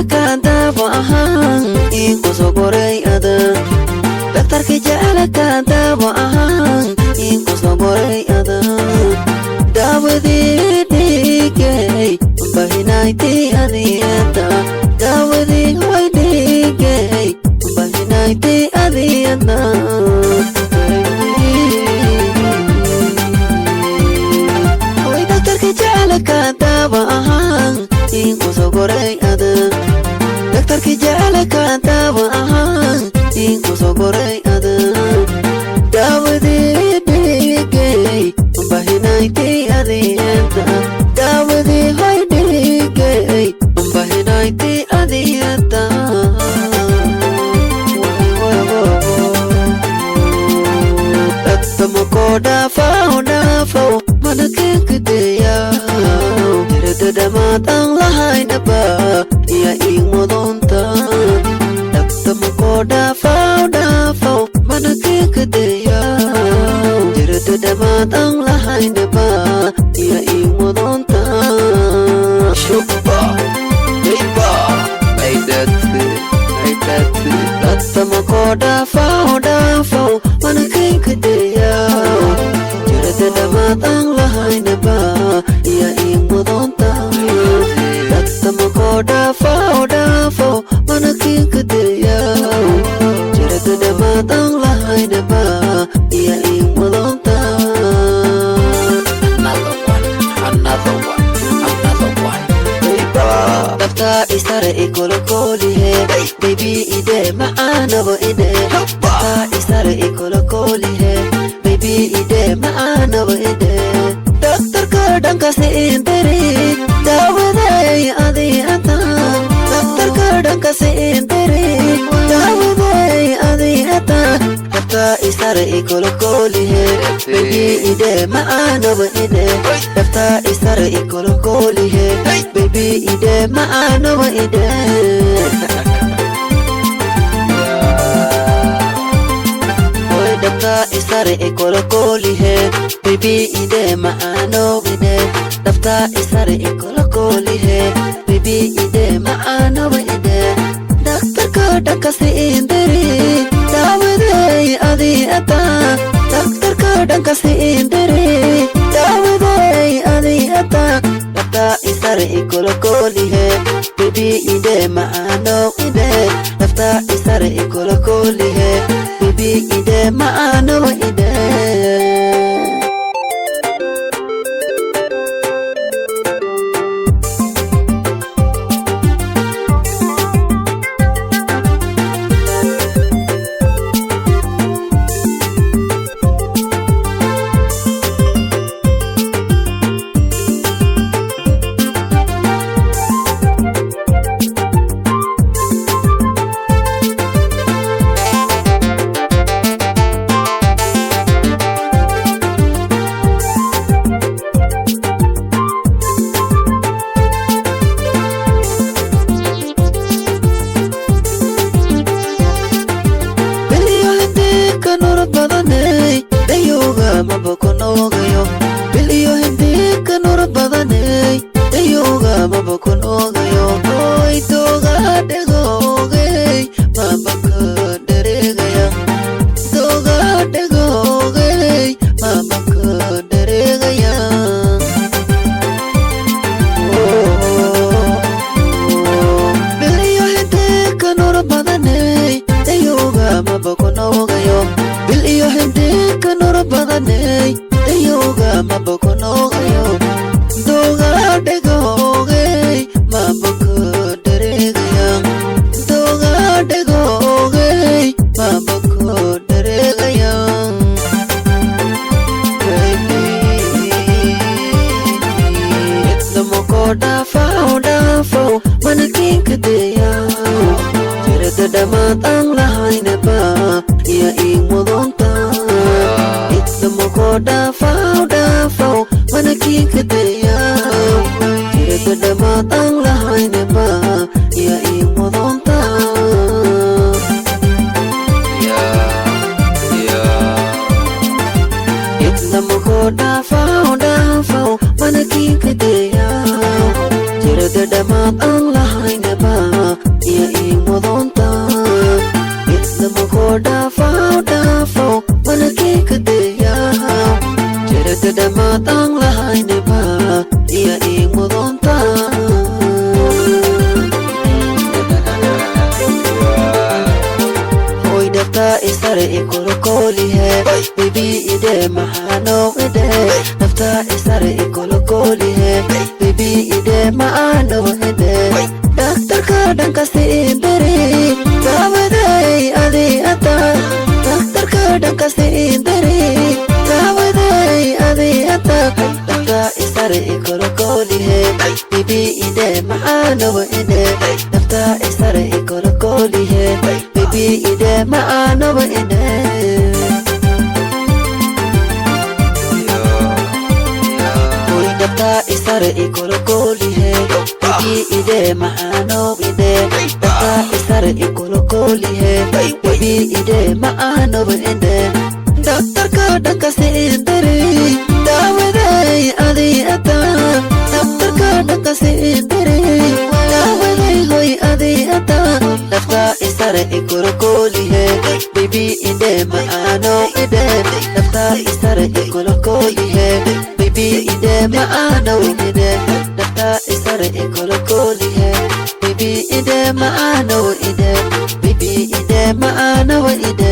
كذاب وأهان إنكو صبري أدا دكتور كجعل كذاب وأهان إنكو صبري أدا داودي ديكي بهنايتي أذيتا داودي هوي ديكي بهنايتي أذيتا هوي دكتور كجعل كذاب وأهان إنكو صبري أدا دكتور كجعل كذاب وأهان إنكو صبري أدا داودي ديكي بهنايتي أذيتا داودي هاي ديكي بهنايتي أذيتا تتمكو دافو دافو منكك ديا يرد دمات الله نبا يا إيمودونتا تتمكو دافو دافو منكك ديا يرد دمات الله نبا يا إيمودونتا شوبا بيبا عيدت تتمكو دافو دافو منكك ديا يرد دمات الله نبا يا إيمودونتا تتمكو دافو دافو منكك ديا يرد دمات الله نبا يا إيمودونتا دفتا إستار إيكول كولي بيبي إيدي معانا وإيدي دفتا إستار إيكول كولي بيبي إيدي معانا وإيدي دكتور كردن كسين تري داودي أذي أتا دكتور كردن كسين تري داودي أذي أتا دفتا إستار إيكول كولي بيبي إيدي معانا وإيدي دفتا إستار إيكول كولي بيبي إيدي معانا وإيدي دفتا إستار إيكول كولي بيبي إيدي معانا وإيدي دفتا إستار إيكول كولي بيبي إيدي معانا وإيدي دكتور كردن كسين تري داودي أذي أتا دكتور كردن كسين تري داودي أذي أتا دفتا إستار إيكول كولي بيبي إيدي معانا وإيدي دفتا إستار إيكول كولي بيبي إيدي معانا وإيدي mabakunogayo biliyo hindika nur badanay dayoga mabakunogayo oy toga degogay mabaka deregaya toga degogay mabaka deregaya biliyo hindika nur badanay dayoga mabakunogayo biliyo hindika nur badanay dayoga mabakunogayo doga degogay mabaka deregaya doga degogay mabaka deregaya Itlamoko dafau manaking kadaya Tirada damat ang lahay na ba Iya imulonta Itlamoko dafau manaking kadaya Tirada damat ang lahay na ba Iya imulonta Itlamoko dafau manaking kadaya Tirada damat ang lahay na ba nafta isare ikolokolihe baby ide maano ide nafta isare ikolokolihe baby ide maano ide daktarka dhankasi indiri dawaday adi ata daktarka dhankasi indiri dawaday adi ata nafta isare ikolokolihe baby ide maano ide nafta isare ikolokolihe baby ide maano ide nafta isare ikolokolihe baby ide maano ide nafta isare ikolokolihe baby ide maano ide daktarka dhankasi indiri dawaday adi ata daktarka dhankasi indiri dawaday hoy adi ata nafta isare ikolokolihe baby ide maano ide nafta isare ikolokolihe baby ide maano ide nafta isare ikolokolihe baby ide maano ide baby ide maano ide